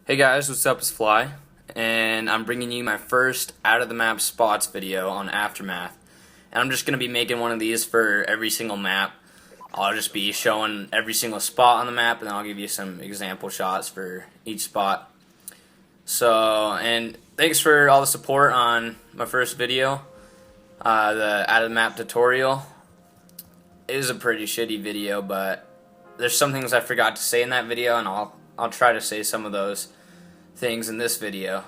Hey guys, what's up? It's Fly, and I'm bringing you my first out of the map spots video on Aftermath. And I'm just going to be making one of these for every single map. I'll just be showing every single spot on the map, and then I'll give you some example shots for each spot. So, and thanks for all the support on my first video, the out of the map tutorial. It is a pretty shitty video, but there's some things I forgot to say in that video, and I'll try to say some of those things in this video.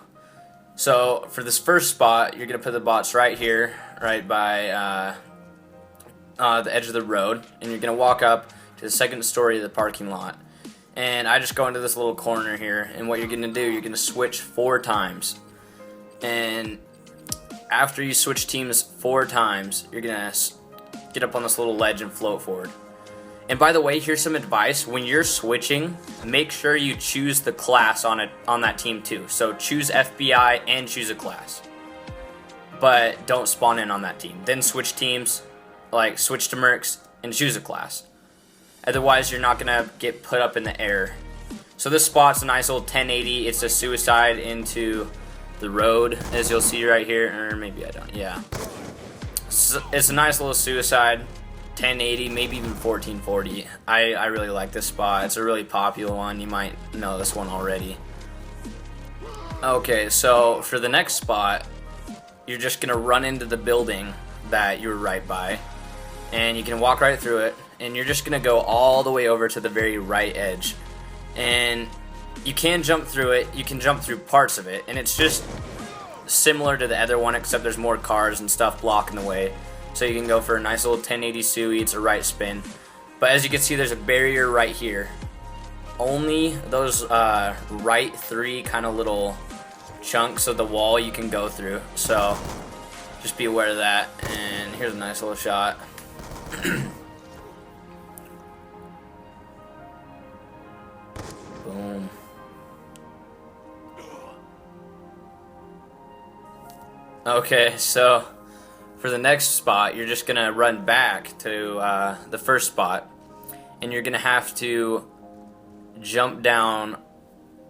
So for this first spot, you're gonna put the bots right here, right by the edge of the road, and you're gonna walk up to the second story of the parking lot. And I just go into this little corner here, and what you're gonna do, you're gonna switch 4 times. And after you switch teams 4 times, you're gonna get up on this little ledge and float forward. And by the way, here's some advice. When you're switching, make sure you choose the class on that team too. So choose FBI and choose a class. But don't spawn in on that team. Then switch teams, like switch to Mercs and choose a class. Otherwise, you're not gonna get put up in the air. So this spot's a nice little 1080. It's a suicide into the road, as you'll see right here. Or maybe I don't, yeah. So it's a nice little suicide. 1080, maybe even 1440. I really like this spot. It's a really popular one. You might know this one already. Okay, so for the next spot, you're just gonna run into the building that you were right by, and you can walk right through it, and you're just gonna go all the way over to the very right edge. And you can jump through it. You can jump through parts of it, and it's just similar to the other one, except there's more cars and stuff blocking the way. So you can go for a nice little 1080 sui, it's a right spin. But as you can see, there's a barrier right here. Only those right 3 kind of little chunks of the wall you can go through. So just be aware of that. And here's a nice little shot. Boom. Okay, so for the next spot, you're just gonna run back to the first spot, and you're gonna have to jump down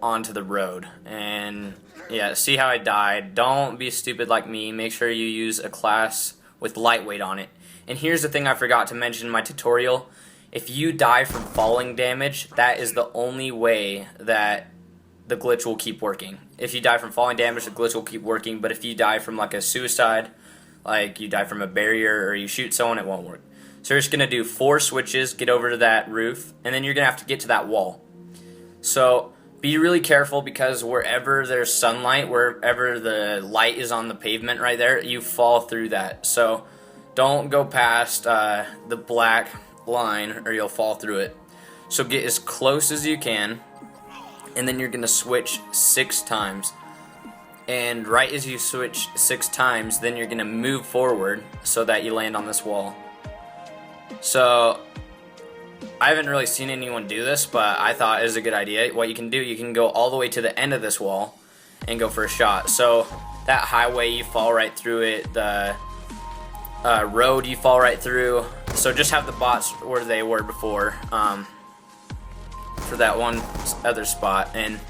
onto the road. And yeah, see how I died? Don't be stupid like me. Make sure you use a class with lightweight on it. And here's the thing I forgot to mention in my tutorial. If you die from falling damage, that is the only way that the glitch will keep working. If you die from falling damage, the glitch will keep working. But if you die from like a suicide, like you die from a barrier or you shoot someone, it won't work. So you're just gonna do 4 switches, get over to that roof, and then you're gonna have to get to that wall. So be really careful, because wherever there's sunlight, wherever the light is on the pavement right there, you fall through that. So don't go past the black line or you'll fall through it. So get as close as you can, and then you're gonna switch 6 times. And right as you switch 6 times, then you're gonna move forward so that you land on this wall. So I haven't really seen anyone do this, but I thought it was a good idea. What you can do, you can go all the way to the end of this wall and go for a shot. So that highway, you fall right through it. The road, you fall right through. So just have the bots where they were before for that one other spot. And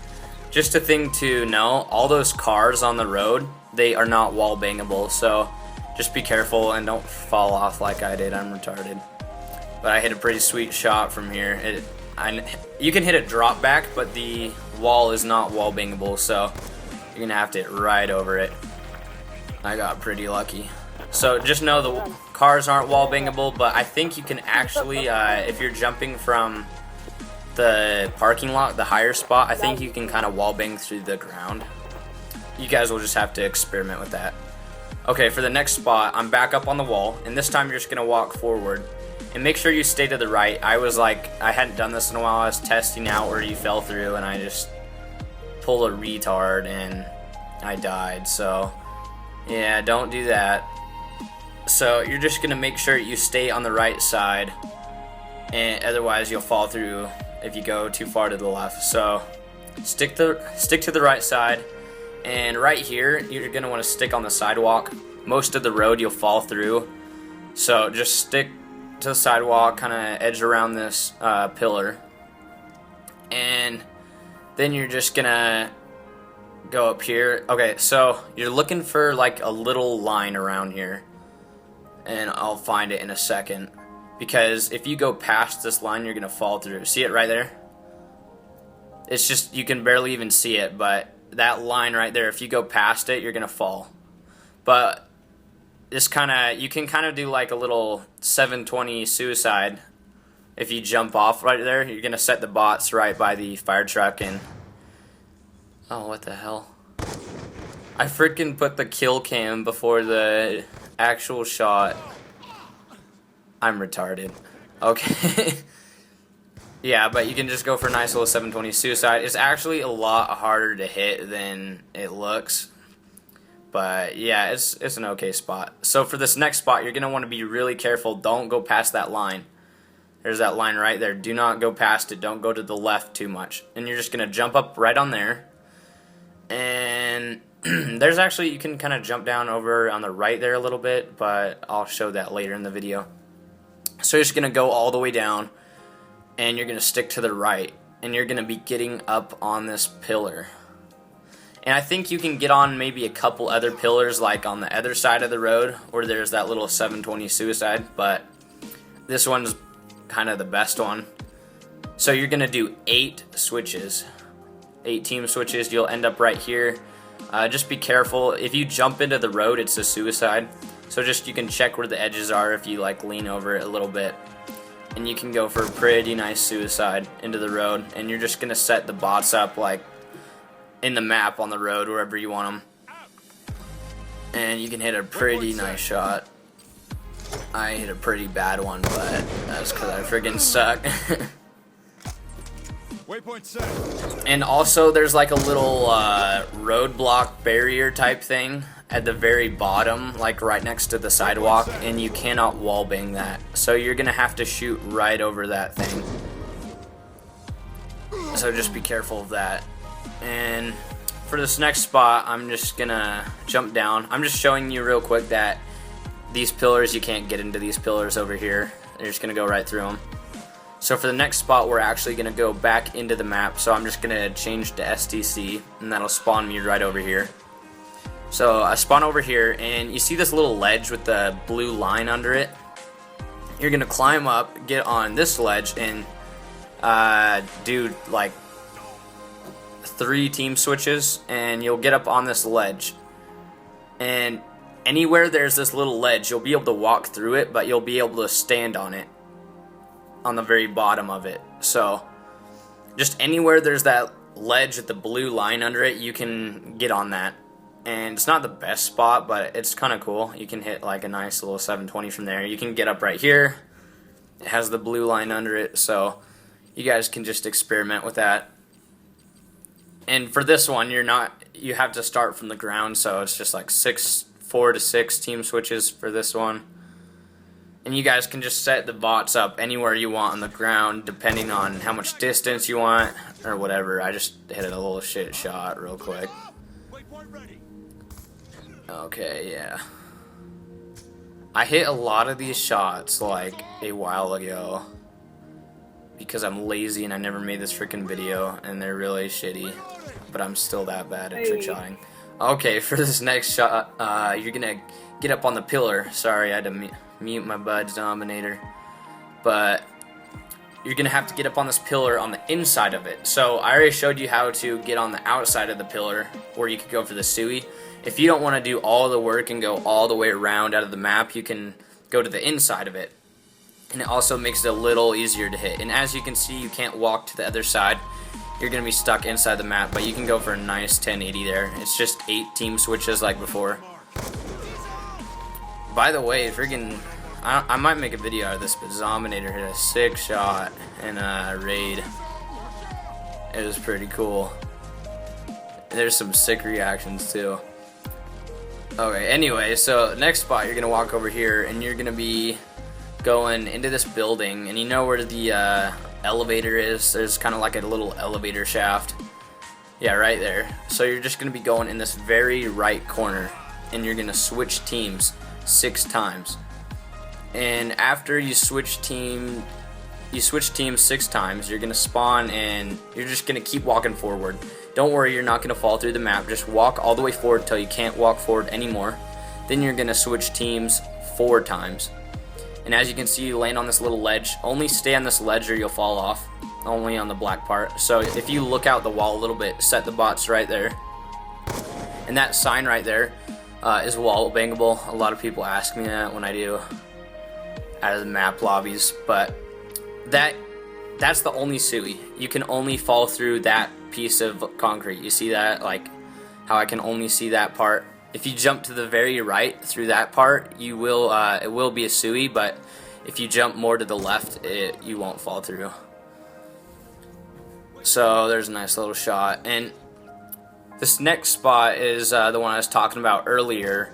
just a thing to know, all those cars on the road, they are not wall bangable, so just be careful and don't fall off like I did. I'm retarded. But I hit a pretty sweet shot from here. You can hit a drop back, but the wall is not wall bangable, so you're gonna have to hit right over it. I got pretty lucky. So just know the cars aren't wall bangable, but I think you can actually, if you're jumping from the parking lot, the higher spot, I think you can kind of wall bang through the ground. You guys will just have to experiment with that. Okay, for the next spot, I'm back up on the wall, and this time you're just gonna walk forward and make sure you stay to the right. I hadn't done this in a while. I was testing out where you fell through, and I just pulled a retard and I died. So yeah, don't do that. So you're just gonna make sure you stay on the right side, and otherwise you'll fall through if you go too far to the left. So stick to the right side, and right here you're gonna want to stick on the sidewalk. Most of the road you'll fall through, so just stick to the sidewalk, kind of edge around this pillar, and Then you're just gonna go up here. Okay, so you're looking for like a little line around here, and I'll find it in a second, because if you go past this line you're gonna fall through. See it right there? It's just, you can barely even see it, but that line right there, if you go past it you're gonna fall. But this you can kind of do like a little 720 suicide. If you jump off right there, you're gonna set the bots right by the fire truck. And oh, what the hell, I freaking put the kill cam before the actual shot. I'm retarded. Okay. Yeah, but you can just go for a nice little 720 suicide. It's actually a lot harder to hit than it looks, but yeah, it's an okay spot. So for this next spot, you're gonna want to be really careful. Don't go past that line. There's that line right there. Do not go past it. Don't go to the left too much. And you're just gonna jump up right on there. And there's actually, you can kind of jump down over on the right there a little bit, but I'll show that later in the video. So you're just gonna go all the way down, and you're gonna stick to the right, and you're gonna be getting up on this pillar. And I think you can get on maybe a couple other pillars, like on the other side of the road where there's that little 720 suicide, but this one's kind of the best one. So you're gonna do 8 switches, 8 team switches. You'll end up right here. Just be careful. If you jump into the road, it's a suicide. So just, you can check where the edges are if you like lean over it a little bit, and you can go for a pretty nice suicide into the road. And you're just gonna set the bots up like in the map on the road, wherever you want them, and you can hit a pretty nice shot. I hit a pretty bad one, but that's because I friggin' suck. And also there's like a little roadblock barrier type thing at the very bottom, like right next to the sidewalk, and you cannot wallbang that. So you're gonna have to shoot right over that thing. So just be careful of that. And for this next spot, I'm just gonna jump down. I'm just showing you real quick that these pillars, you can't get into these pillars over here. You're just gonna go right through them. So for the next spot, we're actually gonna go back into the map. So I'm just gonna change to STC, and that'll spawn me right over here. So I spawn over here, and you see this little ledge with the blue line under it? You're gonna climb up, get on this ledge, and do like 3 team switches, and you'll get up on this ledge. And anywhere there's this little ledge, you'll be able to walk through it, but you'll be able to stand on it, on the very bottom of it. So just anywhere there's that ledge with the blue line under it, you can get on that. And it's not the best spot, but it's kind of cool. You can hit like a nice little 720 from there. You can get up right here. It has the blue line under it, so you guys can just experiment with that. And for this one, you have to start from the ground, so it's just like 4 to 6 team switches for this one. And you guys can just set the bots up anywhere you want on the ground, depending on how much distance you want, or whatever. I just hit a little shit shot real quick. Okay, yeah. I hit a lot of these shots like a while ago, because I'm lazy and I never made this freaking video, and they're really shitty, but I'm still that bad at trick shotting. Okay, for this next shot, you're gonna get up on the pillar. Sorry, I had to mute my bud's Dominator. But you're gonna have to get up on this pillar on the inside of it. So I already showed you how to get on the outside of the pillar, where you could go for the Sui. If you don't want to do all the work and go all the way around out of the map, you can go to the inside of it. And it also makes it a little easier to hit. And as you can see, you can't walk to the other side. You're going to be stuck inside the map, but you can go for a nice 1080 there. It's just 8 team switches like before. By the way, friggin', I might make a video out of this, but Zominator hit a sick shot in a raid. It was pretty cool. There's some sick reactions too. Okay, anyway, so next spot, you're going to walk over here, and you're going to be going into this building, and you know where the elevator is? There's kind of like a little elevator shaft. Yeah, right there. So you're just going to be going in this very right corner, and you're going to switch teams 6 times. And after you switch team you switch teams 6 times. You're gonna spawn and you're just gonna keep walking forward. Don't worry, you're not gonna fall through the map. Just walk all the way forward till you can't walk forward anymore. Then you're gonna switch teams 4 times. And as you can see, you land on this little ledge. Only stay on this ledge or you'll fall off. Only on the black part. So if you look out the wall a little bit, set the bots right there. And that sign right there is wall bangable. A lot of people ask me that when I do out of the map lobbies, but that's the only SUI. You can only fall through that piece of concrete. You see that? Like how I can only see that part. If you jump to the very right through that part, you will it will be a SUI, but if you jump more to the left, you won't fall through. So there's a nice little shot. And this next spot is the one I was talking about earlier.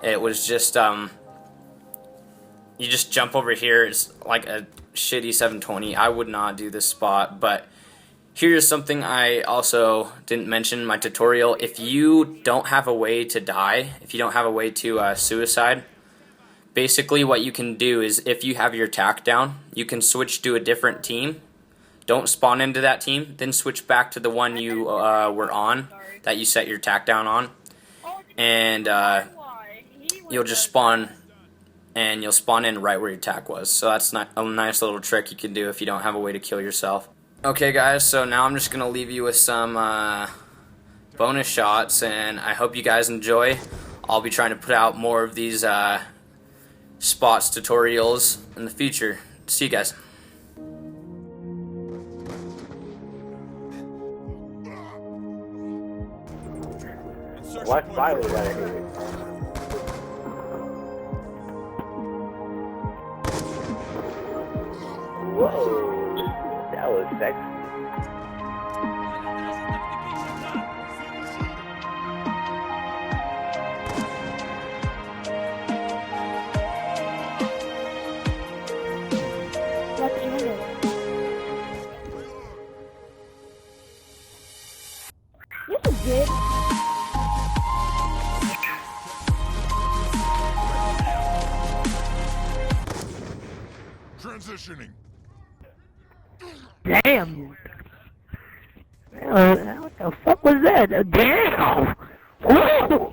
It was just you just jump over here. It's like a shitty 720. I would not do this spot, but here's something I also didn't mention in my tutorial. If you don't have a way to die, if you don't have a way to suicide, basically what you can do is if you have your tack down, you can switch to a different team. Don't spawn into that team, then switch back to the one you were on, that you set your tack down on, and you'll just spawn, and you'll spawn in right where your tack was. So that's not a nice little trick you can do if you don't have a way to kill yourself. Okay guys, so now I'm just going to leave you with some bonus shots, and I hope you guys enjoy. I'll be trying to put out more of these spots tutorials in the future. See you guys. What file is that? Whoa, that was sexy. This is good. Transitioning. Damn. What the fuck was that? Damn. Whoa.